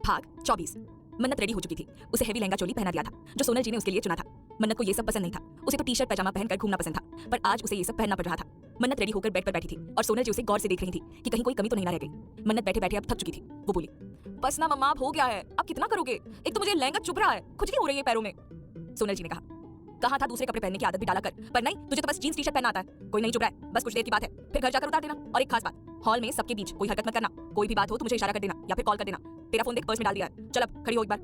भाग 24। मन्नत रेडी हो चुकी थी। उसे हेवी लहंगा चोली पहना दिया था जो सोनल जी ने उसके लिए चुना था। मन्नत को ये सब पसंद नहीं था। उसे तो टी शर्ट पैजामा पहनकर घूमना पसंद था, पर आज उसे ये सब पहनना पड़ रहा था। मन्नत रेडी होकर बेड पर बैठी थी और सोनल जी उसे गौर से देख रही थी कि कहीं कोई कमी तो नहीं ना रह गई। मन्नत बैठे बैठे अब थक चुकी थी। वो बोली, बस ना मम्मा, अब हो गया है, अब कितना करोगे? एक तो मुझे लहंगा चुभ रहा है, खुजली हो रही है पैरों में। सोनल जी ने कहा था दूसरे कपड़े पहनने की आदत भी डाला कर, पर नहीं, तुझे तो बस जींस टी शर्ट पहनना आता है। कोई नहीं चुभ रहा है, बस कुछ देर की बात है, फिर घर जाकर उतार देना। और एक खास बात, हॉल में सबके बीच कोई हरकत मत करना। कोई भी बात हो तो मुझे इशारा कर देना या फिर कॉल कर देना। तेरा फोन देख पर्स में डाल दिया है। चल अब खड़ी हो एक बार।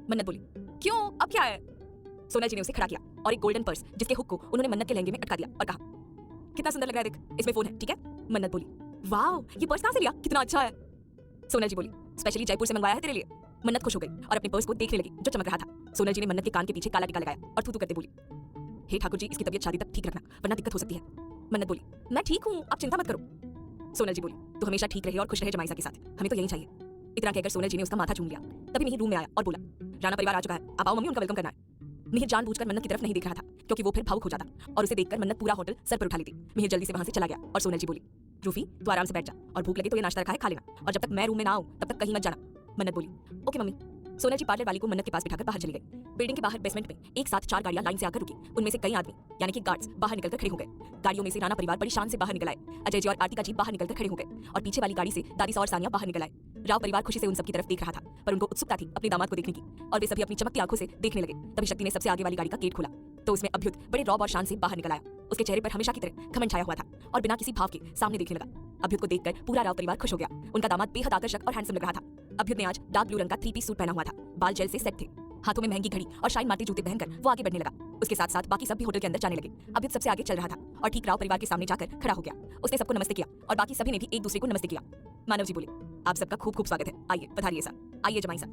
मन्नत बोली, क्यों, अब क्या है? सोनल जी ने उसे खड़ा किया और एक गोल्डन पर्स जिसके हुक को उन्होंने मन्नत के लहंगे में अटका दिया और कहा, कितना सुंदर लग रहा है, देख, इसमें फोन है, ठीक है? मन्नत बोली, वाह, ये पर्स कहां से लिया, कितना अच्छा है। सोनल जी बोली, स्पेशली जयपुर से मंगवाया है तेरे लिए। मन्नत खुश हो गई और अपने पर्स को देखने लगी जो चमक रहा था। सोनल जी ने मन्नत के कान के पीछे काला टीका लगाया और थू थू करते बोली, हे ठाकुर जी, इसकी तबीयत शादी तक ठीक रखना, वरना दिक्कत हो सकती है। मन्नत बोली, मैं ठीक हूँ, आप चिंता मत करो। सोनल जी बोली, तू हमेशा ठीक रहे और खुश रहे जमाईसा के साथ, हमें तो यही चाहिए। इतना कहकर सोनल जी ने उसका माथा चूम लिया। तभी मिहिर रूम में आया और बोला, राणा परिवार आ चुका है, आप आओ मम्मी, उनका वेलकम करना है। मिहिर जानबूझकर मन्नत की तरफ नहीं देख रहा था क्योंकि वो फिर भावुक हो जाता और उसे देखकर मन्नत पूरा होटल सर पर उठा लेती। मिहिर जल्दी से वहां से चला गया और सोनल जी बोली, रूफी, तू आराम से बैठ जा और भूख लगे तो ये नाश्ता रखा है, खा लेना, और जब तक मैं रूम में ना आऊं तब तक कहीं मत जाना। मन्नत बोली, ओके मम्मी। सोनल जी पार्लर वाली को मन्नत के पास बिठाकर बाहर चली गई। बिल्डिंग के बाहर बेसमेंट में एक साथ 4 गाड़ियां लाइन से आकर रुकी। उनमें से कई आदमी यानी कि गार्ड्स बाहर निकलकर खड़े हो गए। गाड़ियों में से राणा परिवार बड़ी शान से बाहर निकल आए। अजय जी और आरती का जी बाहर निकलकर खड़े हो गए और पीछे वाली गाड़ी से दादी और सानिया बाहर निकल आए। राव परिवार खुशी से उन सबकी तरफ देख रहा था, पर उनको उत्सुकता थी अपने दामाद को देखने की और वे सभी अपनी चमकती आंखों से देखने लगे। तभी शक्ति ने सबसे आगे वाली गाड़ी का गेट खोला तो उसमें अभ्युत बड़े रौब और शान से बाहर निकल आया। उसके चेहरे पर हमेशा की तरह घमंड छाया हुआ था और बिना किसी भाव के सामने देखने लगा। अभ्युत को देखकर पूरा राव परिवार खुश हो गया। उनका दामाद बेहद आकर्षक और हैंडसम लग रहा था। अभ्युत ने आज डार्क ब्लू रंग का 3 पीस सूट पहना हुआ था। बाल जेल से सेट थे। हाथों में महंगी घड़ी और शाइन मारते जूते पहनकर वो आगे बढ़ने लगा। उसके साथ साथ बाकी सब भी होटल के अंदर जाने लगे। अभ्युत सबसे आगे चल रहा था और ठीक राव परिवार के सामने जाकर खड़ा हो गया। उसने सबको नमस्ते किया और बाकी सभी ने भी एक दूसरे को नमस्ते किया। मानव जी बोले, आप सबका खूब खूब स्वागत है, आइए पधारिए सा, आइए जमाई सा।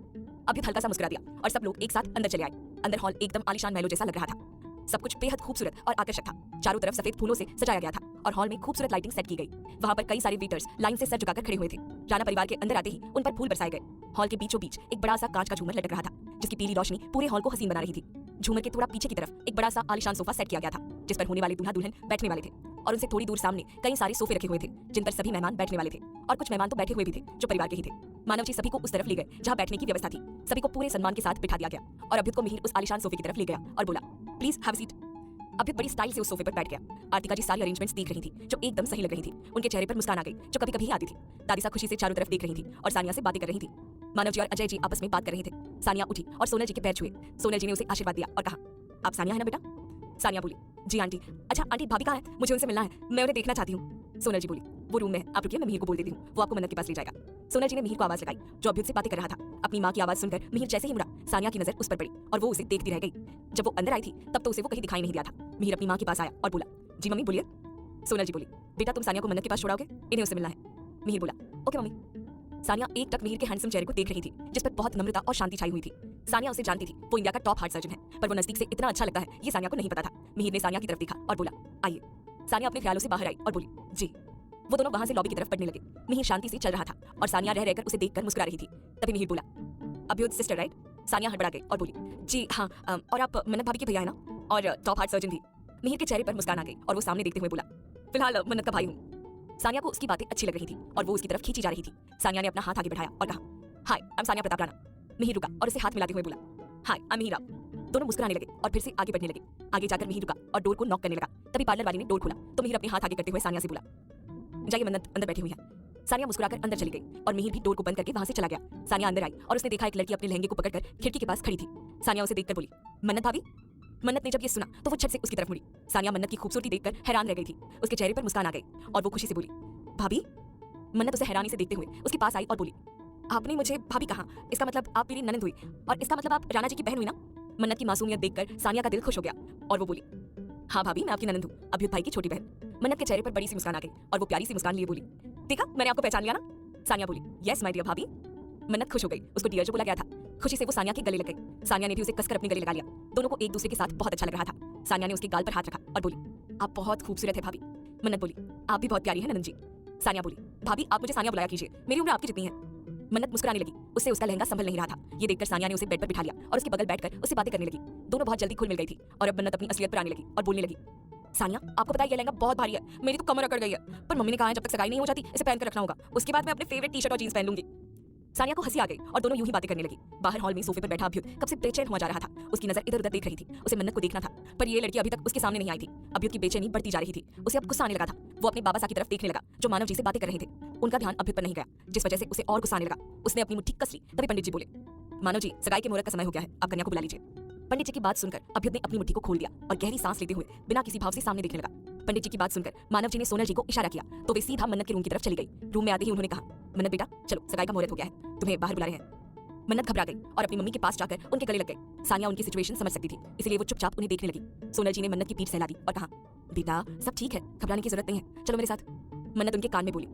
अभ्युत हल्का सा मुस्कुरा दिया और सब लोग एक साथ अंदर चले आए। अंदर हॉल एकदम आलीशान महलों जैसा लग रहा था। सब कुछ बेहद खूबसूरत और आकर्षक था। चारों तरफ सफेद फूलों से सजाया गया था और हॉल में खूबसूरत लाइटिंग सेट की गई। वहां पर कई सारे वेटर्स लाइन से सर झुकाकर खड़े हुए थे। राणा परिवार के अंदर आते ही उन पर फूल बरसाए गए। हॉल के बीचों बीच एक बड़ा सा कांच का झूमर लटक रहा था जिसकी पीली रोशनी पूरे हॉल को हसीन बना रही थी। झूमर के थोड़ा पीछे की तरफ एक बड़ा सा आलीशान सोफा सेट किया गया था जिस पर होने वाले दूल्हा दुल्हन बैठने वाले थे और उनसे थोड़ी दूर सामने कई सारे सोफे रखे हुए थे जिन पर सभी मेहमान बैठने वाले थे और कुछ मेहमान तो बैठे हुए भी थे जो परिवार के ही थे। मानव जी सभी को उस तरफ ले गए जहाँ बैठने की व्यवस्था थी। सभी को पूरे सम्मान के साथ बिठा दिया गया और अभ्युत को मिहिर उस आलीशान सोफे की तरफ ले गया और बोला, प्लीज हैव अ सीट। अभ्युत बड़ी स्टाइल से उस सोफे पर बैठ गया। आरती का जी सारी अरेंजमेंट्स देख रही थी जो एकदम सही लग रही थी। उनके चेहरे पर मुस्कान आ गई जो कभी कभी आती थी। दादी सा खुशी से चारों तरफ देख रही थी और सानिया से बातें कर रही थी। मानव जी और अजय जी आपस में बात कर रहे थे। सानिया उठी और सोनल जी के पैर छुए। सोनल जी ने उसे आशीर्वाद दिया और कहा, आप सानिया है ना बेटा? सानिया बोली, जी आंटी। अच्छा आंटी, भाभी कहाँ है? मुझे उनसे मिलना है, मैं उन्हें देखना चाहती हूँ। सोनल जी बोली, वो रूम में है, आप रुकिए, मैं मिहिर को बोल देती हूँ, वो आपको मन्नत के पास ले जाएगा। सोनल जी ने मिहिर को आवाज लगाई जो अभ्युत से बातें कर रहा था। अपनी माँ की आवाज सुनकर मिहिर जैसे ही मुड़ा, सानिया की नजर उस पर पड़ी और वो उसे देखती रह गई। जब वो अंदर आई थी तब तो उसे वो कहीं दिखाई नहीं दिया था। मिहिर अपनी माँ के पास आया और बोला, जी मम्मी बोलिए। सोनल जी बोली, बेटा तुम सानिया को मन्नत के पास छोड़ाओगे? इन्हें उससे मिलना है। मिहिर बोला, ओके मम्मी। सानिया एक टक मिहिर के हैंडसम चेहरे को देख रही थी जिस पर बहुत नम्रता और शांति छाई हुई थी। सानिया उसे जानती थी, वो इंडिया का टॉप हार्ट सर्जन है, पर वो नजदीक से इतना अच्छा लगता है ये सानिया को नहीं पता था। मिहिर ने सानिया की तरफ देखा और बोला, आइए। सानिया अपने ख्यालों से बाहर आई और बोली, जी। वो दोनों वहां से लॉबी की तरफ बढ़ने लगे। मिहिर शांति से चल रहा था और सानिया रह रहकर उसे देखकर मुस्कुरा रही थी। तभी मिहिर बोला, अभ्युत सिस्टर राइट? सानिया हड़बड़ा गई और बोली, जी हाँ, और आप मन्नत भाभी के भैया है ना, और टॉप हार्ट सर्जन भी। मिहिर के चेहरे पर मुस्कान आ गई और वो सामने देखते हुए बोला, फिलहाल मन्नत का भाई हूँ। सानिया को उसकी बातें अच्छी लग रही थी और वो उसकी तरफ खींची जा रही थी। सानिया ने अपना हाथ आगे बढ़ाया और कहा, हाय आई एम सानिया प्रताप राणा। मिहिर रुका और उसे हाथ मिलाते हुए बोला, हाय आई एम मिहिर। दोनों मुस्कुराने लगे और फिर से आगे बढ़ने लगे। आगे जाकर मिहिर रुका और डोर को नॉक करने लगा। तभी पार्लर वाली ने डोर खोला तो मिहिर अपने हाथ आगे करते हुए सानिया से बोला, जाइए मन्नत अंदर बैठी हुई है। सानिया मुस्कुराकर अंदर चली गई और मिहिर भी डोर को बंद करके वहां से चला गया। सानिया अंदर आई और उसने देखा एक लड़की अपने लहंगे को पकड़कर खिड़की के पास खड़ी थी। सानिया उसे देखकर बोली, मन्नत भाभी। मन्नत ने जब ये सुना तो वो झट से उसकी तरफ मुड़ी। सानिया मन्नत की खूबसूरती देखकर हैरान रह गई थी। उसके चेहरे पर मुस्कान आ गई और वो खुशी से बोली, भाभी। मन्नत उसे हैरानी से देखते हुए उसके पास आई और बोली, आपने मुझे भाभी कहा, इसका मतलब आप मेरी ननद हुई और इसका मतलब आप राणा जी की बहन हुई ना? मन्नत की मासूमियत देखकर सानिया का दिल खुश हो गया और वो बोली, हाँ भाभी, मैं आपकी ननद हूँ, अभ्युत भाई की छोटी बहन। मन्नत के चेहरे पर बड़ी सी मुस्कान आ गई और वो प्यारी सी मुस्कान लिए बोली, देखा मैंने आपको पहचान लिया ना? सानिया बोली, यस माय डियर भाभी। मन्नत खुश हो गई। उसको डियर जो बोला गया था। खुशी से वो सानिया के गले लग गई। सानिया ने भी उसे कसकर अपने गले लगा लिया। दोनों को एक दूसरे के साथ बहुत अच्छा लग रहा था। सानिया ने उसके गाल पर हाथ रखा और बोली, आप बहुत खूबसूरत है भाभी। मन्नत बोली, आप भी बहुत प्यारी है ननद जी। सानिया बोली, भाभी आप मुझे सानिया बुलाया कीजिए, मेरी उम्र आपकी जितनी है। मन्नत मुस्कुराने लगी। उससे उसका लहंगा संभल नहीं रहा था। ये देखकर सानिया ने उसे बेड पर बिठा लिया और उसके बगल बैठकर उससे बातें करने लगी। दोनों बहुत जल्दी खुल मिल गई थी और अब मन्नत अपनी असलियत पर आने लगी और बोलने लगी, सानिया आपको पता है ये लहंगा बहुत भारी है, मेरी तो कमर अकड़ गई है, पर मम्मी ने कहा है जब तक सगाई नहीं हो जाती इसे पहन कर रखना होगा, उसके बाद मैं अपने फेवरेट टी शर्ट और जींस पहन लूंगी। सानिया को हंसी आ गई और दोनों यूं ही बातें करने लगी। बाहर हॉल में सोफे पर बैठा अभ्युत कब से बेचैन हुआ जा रहा था। उसकी नजर इधर उधर देख रही थी। उसे मन्नत को देखना था, पर ये लड़की अभी तक उसके सामने नहीं आई थी। अभ्युत की बेचैनी बढ़ती जा रही थी। उसे अब गुस्सा आने लगा था। वो अपने बाबा सा की तरफ देखने लगा जो मानव जी से बातें कर रहे थे। उनका ध्यान अभ्युत पर नहीं गया, जिस वजह से उसे और गुस्सा आने लगा। उसने अपनी मुट्ठी कस ली। तभी पंडित जी बोले, मानव जी, सगाई के मुहूर्त का समय हो गया है, आप कन्या को बुला लीजिए। पंडित जी की बात सुनकर अभ्युत ने अपनी मुट्ठी को खोल दिया और गहरी सांस लेते हुए बिना किसी भाव से सामने देखने लगा। पंडित जी की बात सुनकर मानव जी ने सोनल जी को इशारा किया तो वे सीधा मन्नत के रूम की तरफ चली गई। रूम में आते ही उन्होंने कहा, मन्नत बेटा चलो, सगाई का मुहूर्त हो गया है, तुम्हें बाहर बुला रहे हैं। मन्नत घबरा गई और अपनी मम्मी के पास जाकर उनके गले लग गई। सानिया उनकी सिचुएशन समझ सकती थी, इसलिए वो चुपचाप उन्हें देखने लगी। सोनल जी ने मन्नत की पीठ सहला दी और कहा, बेटा सब ठीक है, घबराने की जरूरत नहीं है, चलो मेरे साथ। मन्नत उनके कान में बोली,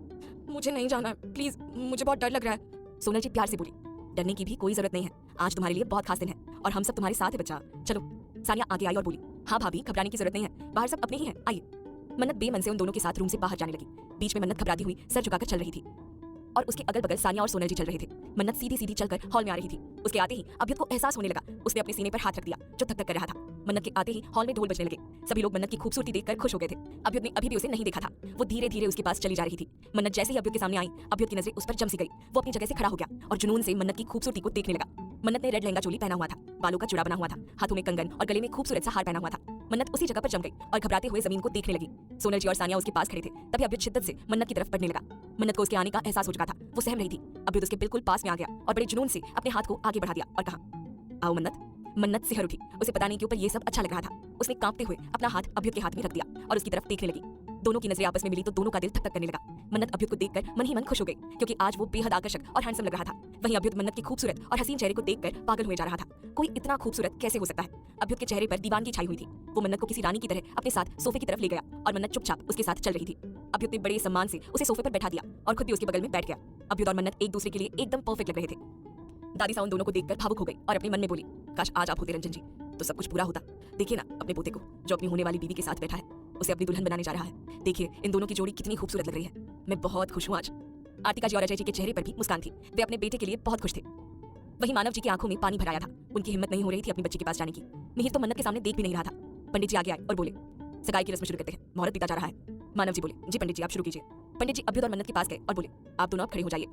मुझे नहीं जाना है, प्लीज, मुझे बहुत डर लग रहा है। सोनल जी प्यार से बोली, डरने की भी कोई जरूरत नहीं है, आज तुम्हारे लिए बहुत खास दिन है और हम सब तुम्हारे साथ है बच्चा, चलो। सानिया आगे आई और बोली, हाँ भाभी, घबराने की जरूरत नहीं है, बाहर सब अपने ही हैं, आइए। मन्नत बेमन से उन दोनों के साथ रूम से बाहर जाने लगी। बीच में मन्नत घबराती हुई सर झुकाकर चल रही थी और उसके अगल बगल सानिया और सोनल जी चल रहे थे। मन्नत सीधी सीधी चलकर हॉल में आ रही थी। उसके आते ही अभ्युत को एहसास होने लगा। उसने अपने सीने पर हाथ रख दिया जो थक थक कर रहा था। मन्नत के आते ही हॉल में ढोल बजने लगे। सभी लोग मन्नत की खूबसूरती देखकर खुश हो गए थे। अभ्युत ने अभी भी उसे नहीं देखा था। वो धीरे धीरे उसके पास चली जा रही थी। मन्नत जैसे ही अभ्युत के सामने आई, अभ्युत की नजरें उस पर जम सी गई। वो अपनी जगह से खड़ा हो गया और जुनून से मन्नत की खूबसूरती को देखने लगा। मन्नत ने रेड लहंगा चोली पहना हुआ था, बालों का चूड़ा बना हुआ था, हाथों में कंगन और गले में खूबसूरत सा हार पहना हुआ था। मन्नत उसी जगह पर जम गई और घबराते हुए जमीन को देखने लगी। सोनल जी और सानिया उसके पास खड़े थे। तभी अभ्युत शिद्दत से मन्नत की तरफ बढ़ने लगा। मन्नत को उसके आने का एहसास हो चुका था। वो सहम रही थी। अभ्युत उसके बिल्कुल पास में आ गया और बड़े जुनून से अपने हाथ को आगे बढ़ा दिया और कहा, आओ मन्नत। मन्नत सिहर उठी। उसे पता नहीं क्यों पर ये सब अच्छा लग रहा था। उसने कांपते हुए अपना हाथ अभ्युत के हाथ में रख दिया और उसकी तरफ देखने लगी। दोनों की नजरें आपस में मिली तो दोनों का दिल धक धक करने लगा। मन्नत अभ्युत को देखकर मन ही मन खुश हो गई क्योंकि आज वो बेहद आकर्षक और हैंडसम लग रहा था। वहीं अभ्युत मन्नत के खूबसूरत और हसीन चेहरे को देखकर पागल हुए जा रहा था। कोई इतना खूबसूरत कैसे हो सकता है? अभ्युत के चेहरे पर दीवानगी छाई हुई थी। वो मन्नत को किसी रानी की तरह अपने साथ सोफे की तरफ ले गया और मन्नत चुपचाप उसके साथ चल रही थी। अभ्युत ने बड़े सम्मान से उसे सोफे पर बैठा दिया और खुद भी उसके बगल में बैठ गया। अभ्युत और मन्नत एक दूसरे के लिए एकदम परफेक्ट लग रहे थे। दादी साउन दोनों को देखकर भावुक हो गई और अपने मन में बोली, काश आज आप होते रंजन जी तो सब कुछ पूरा होता। देखिए ना अपने पोते को जो अपनी होने वाली बीवी के साथ बैठा है, उसे अपनी दुल्हन बनाने जा रहा है। देखिए इन दोनों की जोड़ी कितनी खूबसूरत लग रही है। मैं बहुत खुश हूँ आज। आरतिका जी और अजय जी के चेहरे पर भी मुस्कान थी। वे अपने बेटे के लिए बहुत खुश थे। वहीं मानव जी की आंखों में पानी भर आया था। उनकी हिम्मत नहीं हो रही थी अपने बच्चे के पास जाने की। मिहिर तो मन्नत के सामने देख भी नहीं रहा था। पंडित जी आगे आए और बोले, सगाई की रस्म शुरू करते हैं, मुहूर्त बीता जा रहा है। मानव जी बोले, जी पंडित जी आप शुरू कीजिए। पंडित जी अभ्युत और मन्नत के पास गए और बोले, आप दोनों अब खड़े हो जाइए।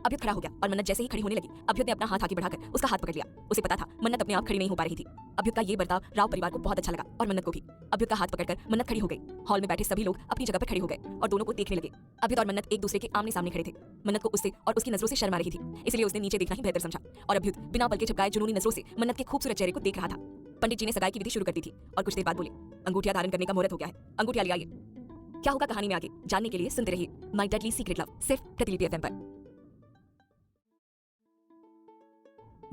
अभ्युत खड़ा हो गया और मन्नत जैसे ही खड़ी होने लगी, अभ्युत ने अपना हाथ आगे बढ़ाकर उसका हाथ पकड़ लिया। उसे पता था मन्नत अपने आप खड़ी नहीं हो पा रही थी। अभ्युत का ये बर्ताव राव परिवार को बहुत अच्छा लगा और मन्नत को भी। अभ्युत का हाथ पकड़कर मन्नत खड़ी हो गई। हॉल में बैठे सभी लोग अपनी जगह पर खड़े हो गए और दोनों को देखने लगे। अभ्युत और मन्नत एक दूसरे के आमने सामने खड़े थे। मन्नत को उससे और उसकी नजरों से शर्म आ रही थी, इसलिए उसने नीचे देखना ही बेहतर समझा और अभ्युत बिना बल के झपकाए जुनूनी नजरों से मन्नत के खूबसूरत चेहरे को देख रहा था। पंडित जी ने सगाई की विधि शुरू कर दी थी और कुछ देर बाद बोले, अंगूठिया धारण करने का मुहूर्त हो गया है, अंगूठिया ले आइए। क्या होगा कहानी में आगे जानने के लिए सुनते रहिए माय डेडली सीक्रेट लव, सिर्फ प्रतिलिपि एफएम पर।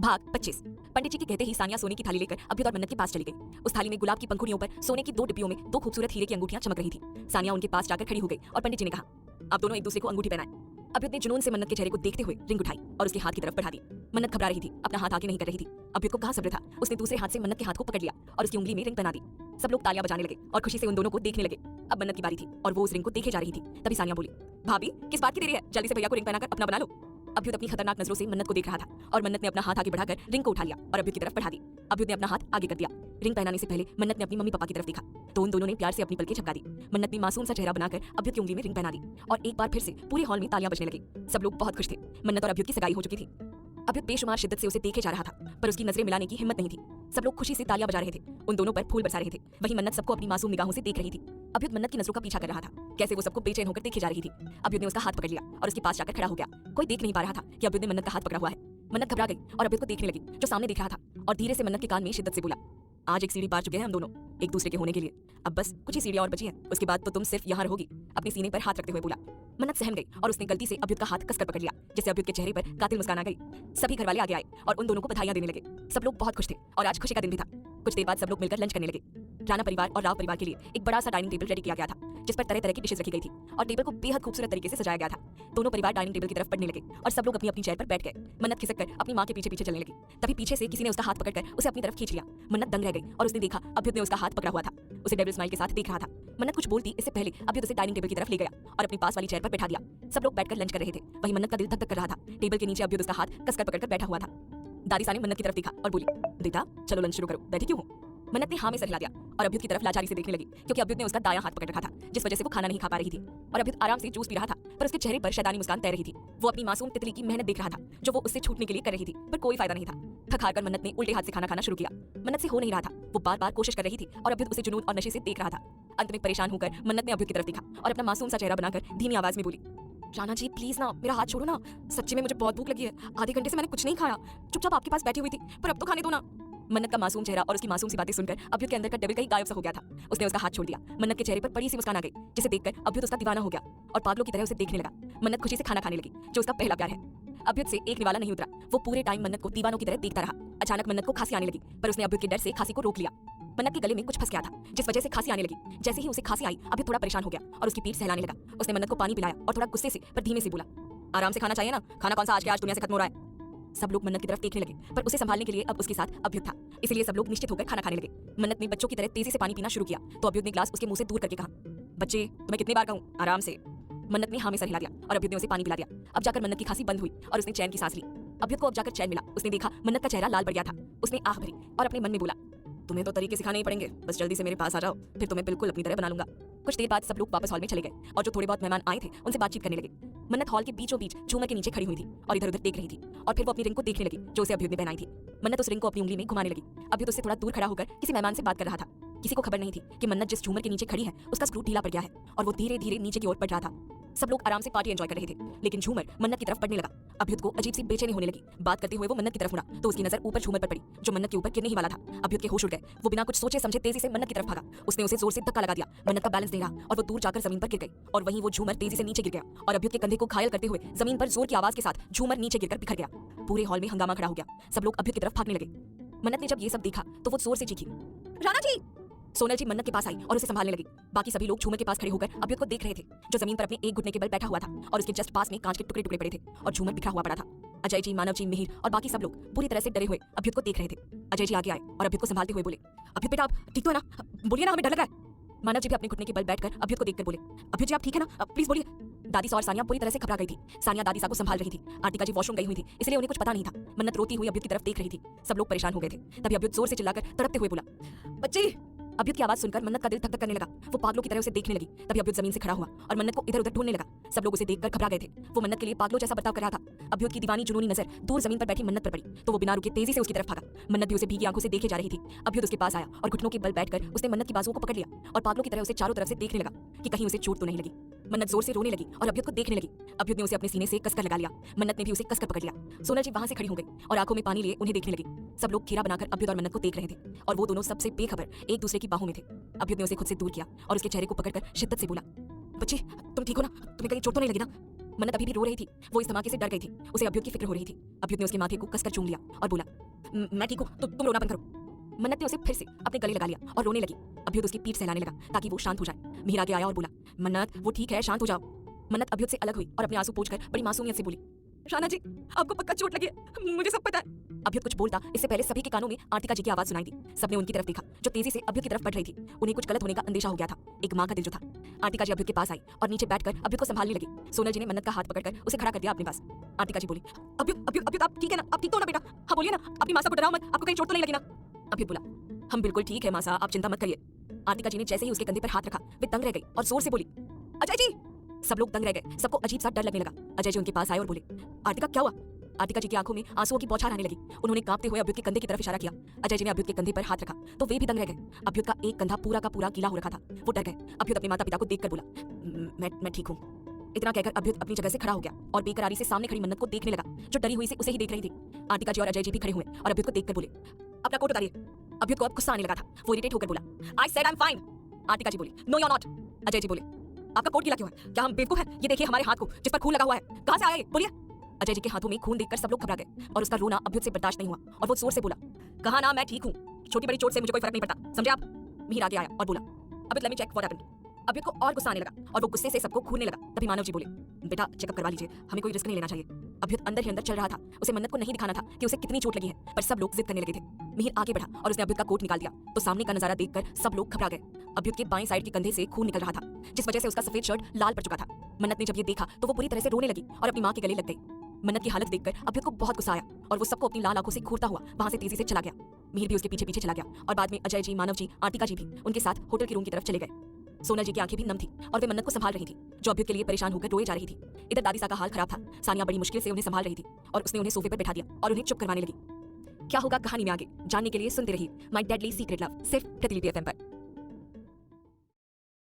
भाग 25। पंडित जी के कहते ही सानिया सोने की थाली लेकर अभ्युत और मन्नत के पास चली गई। उस थाली में गुलाब की पंखुड़ियों पर सोने की 2 डिब्बियों में 2 खूबसूरत हीरे की अंगूठियां चमक रही थी। सानिया उनके पास जाकर खड़ी हो गई और पंडित जी ने कहा, आप दोनों एक दूसरे को अंगूठी पहनाएं। अभ्युत ने जुनून से मन्नत के चेहरे को देखते हुए रिंग उठाई और उसके हाथ की तरफ बढ़ा दी। मन्नत घबरा रही थी, अपना हाथ आगे नहीं कर रही थी। अभ्युत को कहां सब्र था, उसने दूसरे हाथ से मन्नत के हाथ को पकड़ लिया और उसकी उंगली में रिंग पहना दी। सब लोग तालियां बजाने लगे और खुशी से उन दोनों को देखने लगे। अब मन्नत की बारी थी और वो उस रिंग को देखे जा रही थी। तभी सानिया बोली, भाभी किस बात की देरी है, जल्दी से भैया को रिंग पहनाकर अपना बना लो। अभ्युत अपनी खतरनाक नजरों से मन्नत को देख रहा था और मन्नत ने अपना हाथ आगे बढ़ाकर रिंग को उठा लिया और अभ्युत की तरफ बढ़ा दी। अभ्युत ने अपना हाथ आगे कर दिया। रिंग पहनाने से पहले मन्नत ने अपनी मम्मी पापा की तरफ देखा तो उन दोनों ने प्यार से अपनी पलकें झपका दी। मन्नत ने मासूम सा चेहरा बनाकर अभ्युत की उंगली में रिंग पहना दी और एक बार फिर से पूरे हॉल में तालियां बजने लगी। सब लोग बहुत खुश थे। मन्नत और अभ्युत की सगाई हो चुकी थी। अभ्युत बेशुमार शिद्दत से उसे देखे जा रहा था पर उसकी नजरें मिलाने की हिम्मत नहीं थी। सब लोग खुशी से तालियां बजा रहे थे, उन दोनों पर फूल बरसा रहे थे। वहीं मन्नत सबको अपनी मासूम निगाहों से देख रही थी। अभ्युत मन्नत की नजरों का पीछा कर रहा था, कैसे वो सबको बेचैन होकर देखे जा रही थी। अभ्युत ने उसका हाथ पकड़ लिया और उसके पास जाकर खड़ा हो गया। कोई देख नहीं पा रहा था कि अभ्युत ने मन्नत का हाथ पकड़ा हुआ है। मन्नत घबरा गई और अभ्युत को देखने लगी जो सामने दिख रहा था और धीरे से मन्नत के कान में शिद्दत से बोला, आज एक सीढ़ी पार चुके हैं हम दोनों एक दूसरे के होने के लिए। अब बस कुछ ही सीढ़ियां और बची हैं, उसके बाद तो तुम सिर्फ यहाँ रहोगी। अपने सीने पर हाथ रखते हुए बोला। मन्नत सहम गई और उसने गलती से अभ्युत का हाथ कसकर पकड़ लिया, जिससे अभ्युत के चेहरे पर कातिल मुस्कान आ गई। सभी घरवाले आगे आए और उन दोनों को बधाइयां देने लगे। सब लोग बहुत खुश थे और आज खुशी का दिन भी था। कुछ देर बाद सब लोग मिलकर लंच करने लगे। राणा परिवार और राव परिवार के लिए एक बड़ा सा डाइनिंग टेबल रेडी किया गया था जिस पर तरह तरह की डिशेज रखी गई थी और टेबल को बेहद खूबसूरत तरीके से सजाया गया था। दोनों परिवार डाइनिंग टेबल की तरफ बढ़ने लगे और सब लोग अपनी अपनी चेयर पर बैठ गए। मन्नत खिसककर अपनी मां के पीछे पीछे चलने लगी। तभी पीछे से किसी ने उसका हाथ पकड़कर उसे अपनी तरफ खींच लिया। मन्नत दंग रह गई और उसने देखा अभ्युत ने उसका हाथ पकड़ा हुआ था। उसे डेविल स्माइल के साथ देख रहा था। मन्नत कुछ बोलती इससे पहले अभ्युत उसे डाइनिंग टेबल की तरफ ले गया और अपनी पास वाली चेयर पर बैठा दिया। सब लोग बैठकर लंच कर रहे थे। वहीं मन्नत का दिल धक धक कर रहा था। टेबल के नीचे अभ्युत उसका हाथ कसकर पकड़कर बैठा हुआ था। दादी सा ने मन्नत की तरफ देखा और बोली, बेटा चलो लंच शुरू करो, बैठी क्यों हो? मन्नत ने हाँ में सर हिला दिया और अभ्युत की तरफ लाचारी से देखने लगी क्योंकि अभ्युत ने उसका दायां हाथ पकड़ रखा था जिस वजह से वो खाना नहीं खा पा रही थी और अभ्युत आराम से जूस पी रहा था पर उसके चेहरे पर शैतानी मुस्कान तैर रही थी। वो अपनी मासूम तितली की मेहनत देख रहा था जो वो उससे छूटने के लिए कर रही थी पर कोई फायदा नहीं था। थक हार कर मन्नत ने उल्टे हाथ से खाना खाना शुरू किया। मन्नत से हो नहीं रहा था, वो बार बार कोशिश कर रही थी और अभ्युत उसे जुनून और नशे से देख रहा था। अंत में परेशान होकर मन्नत ने अभ्युत की तरफ देखा और अपना मासूम सा चेहरा बनाकर धीमी आवाज में बोली, राणा जी प्लीज ना मेरा हाथ छोड़ो ना, सच्ची में मुझे बहुत भूख लगी है, आधे घंटे से मैंने कुछ नहीं खाया, चुपचाप आपके पास बैठी हुई थी पर अब तो खाने दो ना। मन्नत का मासूम चेहरा और उसकी मासूम सी बातें सुनकर अभ्युत के अंदर का डेविल कहीं गायब सा हो गया था। उसने उसका हाथ छोड़ दिया। मन्नत के चेहरे पर बड़ी सी मुस्कान आ गई जिसे देखकर अभ्युत उसका दीवाना हो गया और पागलों की तरह उसे देखने लगा। मन्नत खुशी से खाना खाने लगी जो उसका पहला प्यार है। अभ्युत से एक निवाला नहीं उतरा, वो पूरे टाइम मन्नत को दीवानों की तरह देखता रहा। अचानक मन्नत को खांसी आने लगी पर उसने अभ्युत के डर से खांसी को रोक लिया। मन्नत के गले में कुछ फंस गया था जिस वजह से खांसी आने लगी। जैसे ही उसे खांसी आई अभ्युत थोड़ा परेशान हो गया और उसकी पीठ सहलाने लगा। उसने मन्नत को पानी पिलाया और थोड़ा गुस्से से पर धीमे से बोला, आराम से खाना चाहिए ना, खाना कौन सा आज के आज दुनिया से खत्म हो रहा है। सब लोग मन्नत की तरफ देखने लगे पर उसे संभालने के लिए अब उसके साथ अभ्युत था, इसलिए सब लोग निश्चित होकर खाना खाने लगे। मन्नत ने बच्चों की तरह तेजी से पानी पीना शुरू किया तो अभ्युत ने ग्लास उसके मुंह से दूर करके कहा, बच्चे तुम्हें कितनी बार कहूं आराम से। मन्नत ने हाँ में सर हिला दिया और अभ्युत ने उसे पानी पिला दिया। अब जाकर मन्नत की खांसी बंद हुई और उसने चैन की सांस ली। अभ्युत को अब जाकर चैन मिला। उसने देखा मन्नत का चेहरा लाल पड़ गया था। उसने आह भरी और अपने मन में बोला, तुम्हें तो तरीके सिखाने ही पड़ेंगे, बस जल्दी से मेरे पास आ जाओ, फिर तुम्हें बिल्कुल अपनी तरह बना लूंगा। कुछ देर बाद सब लोग वापस हॉल में चले गए और जो थोड़े बहुत मेहमान आए थे उनसे बातचीत करने लगे। मन्नत हॉल के बीचों बीच झूमर के नीचे खड़ी हुई थी और इधर उधर देख रही थी और फिर वो अपनी रिंग को देखने लगी जो उसे अभ्युत ने पहनाई थी। मन्नत उस रिंग को अपनी उंगली में घुमाने लगी। अभ्युत उससे थोड़ा दूर खड़ा होकर किसी मेहमान से बात कर रहा था। किसी को खबर नहीं थी कि मन्नत जिस झूमर के नीचे खड़ी है उसका स्क्रू ढीला पड़ गया है और वो धीरे धीरे नीचे की ओर बढ़ रहा था। सब लोग आराम से पार्टी एंजॉय कर रहे थे लेकिन झूमर मन्नत की तरफ पड़ने लगा। अभ्युत को अजीब सी बेचैनी होने लगी। बात करते हुए वो मन्नत की तरफ मुड़ा तो उसकी नजर ऊपर झूमर पर पड़ी जो मन्नत के ऊपर गिरने ही वाला था। अभ्युत के होश उड़ गए। वो बिना कुछ सोचे समझे तेजी से मन्नत की तरफ भागा। उसने उसे जोर से धक्का लगा दिया। मन्नत का बैलेंस नहीं रहा और वो दूर जाकर जमीन पर गिर गई और वहीं वो झूमर तेजी से नीचे गिर गया और अभ्युत के कंधे को घायल करते हुए जमीन पर जोर की आवाज के साथ झूमर नीचे गिरकर बिखर गया। पूरे हॉल में हंगामा खड़ा हो गया। सब लोग अभ्युत की तरफ भागने लगे। मन्नत ने जब ये सब देखा तो वो जोर से चीखी, राणा जी। सोनल जी मन्नत के पास आई और उसे संभालने लगी। बाकी सभी लोग झूमर के पास खड़े होकर अभ्युत को देख रहे थे जो जमीन पर अपने एक घुटने के बल बैठा हुआ था और उसके जस्ट पास में कांच के टुकड़े टुकड़े पड़े थे और झूमर बिखरा हुआ पड़ा था। अजय जी, मानव जी, मिहिर और बाकी सब लोग पूरी तरह से डरे हुए अभ्युत को देख रहे थे। अजय जी आगे आए और अभ्युत को संभालते हुए बोले, अभ्युत बेटा आप ठीक तो है ना, बोलिए ना, हमें डर लग रहा है। मानव जी भी अपने घुटने के बल बैठकर अभ्युत को देखकर बोले, अभ्युत जी आप ठीक है ना, प्लीज बोलिए। दादी सा और सानिया पूरी तरह से घबरा गई थी। सानिया दादी सा को संभाल रही थी। आर्टिका जी वॉशरूम गई हुई थी इसलिए उन्हें कुछ पता नहीं था। मन्नत रोती हुई अभ्युत की तरफ देख रही थी। सब लोग परेशान हो गए थे। तभी अभ्युत जोर से चिल्लाकर तड़पते हुए बोला, बच्चे। अभ्युत की आवाज सुनकर मन्नत का दिल धक धक करने लगा। वो पागलों की तरह उसे देखने लगी। तभी अभ्युत जमीन से खड़ा हुआ और मन्नत को इधर उधर ढूंढने लगा। सब लोग उसे देखकर घबरा गए थे। वो मन्नत के लिए पागलों जैसा बर्ताव कर रहा था। अभ्युत की दीवानी जुनूनी नजर दूर जमीन पर बैठी मन्नत पर पड़ी तो वो बिना रुके तेजी से उसकी तरफ भागा। मन्नत भी उसे भीगी आंखों से देखे जा रही थी। अभ्युत उसके पास आया और घुटनों के बल बैठकर उसने मन्नत की बाजुओं को पकड़ लिया और पागलों की तरह उसे चारों तरफ से देखने लगा कि कहीं उसे चोट तो नहीं लगी। मन्नत जोर से रोने लगी और अभ्युत को देखने लगी। अभ्युत ने उसे अपने सीने से कसकर लगा लिया। मन्नत ने भी उसे कसकर पकड़ लिया। सोनल जी वहां से खड़ी हो गई और आंखों में पानी लिए उन्हें देखने लगी। सब लोग घेरा बनाकर अभ्युत और मन्नत को देख रहे थे और वो दोनों सबसे बेखबर एक दूसरे की बाहों में थे। अभ्युत ने उसे खुद से दूर किया और उसके चेहरे को पकड़कर शिद्दत से बोला, बच्चे तुम ठीक हो ना, तुम्हें कहीं चोट तो नहीं लगी ना। मन्नत अभी भी रो रही थी। वो इस धमाके से डर गई थी। उसे अभ्युत की फिक्र हो रही थी। अभ्युत ने उसके माथे को कसकर चूम लिया और बोला, मैं ठीक हूँ, तुम रोना बंद करो। मन्नत ने उसे फिर से अपने गले लगा लिया और रोने लगी। अभ्युत उसकी पीठ सहलाने लगा ताकि वो शांत हो जाए। मिहिर आगे आया और बोला, मन्नत वो ठीक है, शांत हो जाओ। मन्नत अभ्युत से अलग हुई और अपने आंसू पोंछकर बड़ी मासूमियत से बोली, राणा जी आपको पक्का चोट लगी है, मुझे सब पता है। अभ्युत कुछ बोलता इससे पहले सभी के कानों में आर्टिका जी की आवाज सुनाई दी। सबने उनकी तरफ देखा जो तेजी से अभ्युत की तरफ बढ़ रही थी। उन्हें कुछ गलत होने का अंदेशा हो गया था। एक मां का दिल जो था। आर्टिका जी अभ्युत के पास आई और नीचे बैठकर अभ्युत को संभालने लगी। सोनल जी ने मन्नत का हाथ पकड़कर उसे खड़ा कर दिया अपने पास। आर्टिका जी बोली, अभ्युत अभ्युत अभ्युत आप ठीक है ना, आप ठीक तो हो ना बेटा, हाँ बोलिए ना, अपनी मां को डराओ मत, आपको कहीं चोट तो नहीं लगी ना। अभ्युत बोला, हम बिल्कुल ठीक है मां साहब, आप चिंता मत करिए। आर्टिका जी ने जैसे ही उसके कंधे पर हाथ रखा वे दंग रह गई और जोर से बोली, अजय जी। सब लोग दंग रह गए। सबको अजीब सा डर लगने लगा। अजय जी उनके पास आए और बोले, आर्टिका क्या हुआ। आर्टिका जी की आंखों में आंसुओं की बौछार आने लगी। उन्होंने कांपते हुए अभ्युत के कंधे की तरफ इशारा किया। अजय जी ने अभ्युत के कंधे पर हाथ रखा तो वे भी दंग रह गए। अभ्युत का एक कंधा पूरा का पूरा गीला हो रखा था। वो डर गए। अभ्युत अपने माता पिता को देखकर बोला, मैं ठीक हूँ। इतना कहकर अभ्युत अपनी जगह से खड़ा हो गया और बेकरारी से सामने खड़ी मन्नत को देखने लगा जो डरी हुई से उसे ही देख रही थी। आर्टिका जी और अजय जी भी खड़े हुए और अभ्युत को देखकर बोले, अपना कोट उतारिए। अभ्युत को अब गुस्सा आने लगा था। वो इरिटेट होकर बोला, I said I am fine. Artika ji बोली, no you are not. Ajay ji बोले, आपका कोट गीला क्यों है, क्या हम बेवकूफ हैं? ये देखिए हमारे हाथ को जिस पर खून लगा हुआ है, कहां से आया ये, बोलिए। अजय जी के हाथों में खून देखकर सब लोग घबरा गए और उसका रोना अभ्युत से बर्दाश्त नहीं हुआ और वो जोर से बोला, कहा ना मैं ठीक हूँ, छोटी बड़ी चोट से मुझे कोई फर्क नहीं पड़ता, समझे आप। मिहिर आगे आया और बोला, Abhyut let me check what happened. Abhyut को और गुस्सा आने लगा और वो गुस्से से सबको खूनने लगा। तभी मानव जी बोले, बेटा चेकअप करवा लीजिए, हमें कोई रिस्क नहीं लेना चाहिए। अभ्युत अंदर ही अंदर चल रहा था। उसे मन्नत को नहीं दिखाना था कि उसे कितनी चोट लगी है, पर सब लोग जिद करने लगे थे। मिहिर आगे बढ़ा और उसने अभ्युत का कोट निकाल दिया तो सामने का नजारा देखकर सब लोग घबरा गए। अभ्युत के बाएं साइड के कंधे से खून निकल रहा था जिस वजह से उसका सफेद शर्ट लाल पड़ चुका था। मन्नत ने जब ये देखा तो वो पूरी तरह से रोने लगी और अपनी मां के गले लग गई। मन्नत की हालत देखकर अभ्युत को बहुत गुस्सा आया और वो सबको अपनी लाल आंखों से घूरता हुआ वहां से तेजी से चला गया। मिहिर भी उसके पीछे पीछे चला गया और बाद में अजय जी, मानव जी, आरतिका जी भी उनके साथ होटल के रूम की तरफ चले गए। सोनल जी की आंखें भी नम थी और वे मन्नत को संभाल रही थी, जो अभ्युत के लिए परेशान होकर रोए जा रही थी। इधर दादी सा का हाल खराब था। सानिया बड़ी मुश्किल से उन्हें संभाल रही थी और उसने उन्हें सोफे पर बैठा दिया और उन्हें चुप करवाने लगी। क्या होगा कहानी में आगे जानने के लिए सुनते रहिए माय डेडली सीक्रेट लव, सिर्फ प्रतिलिपि एफएम पर।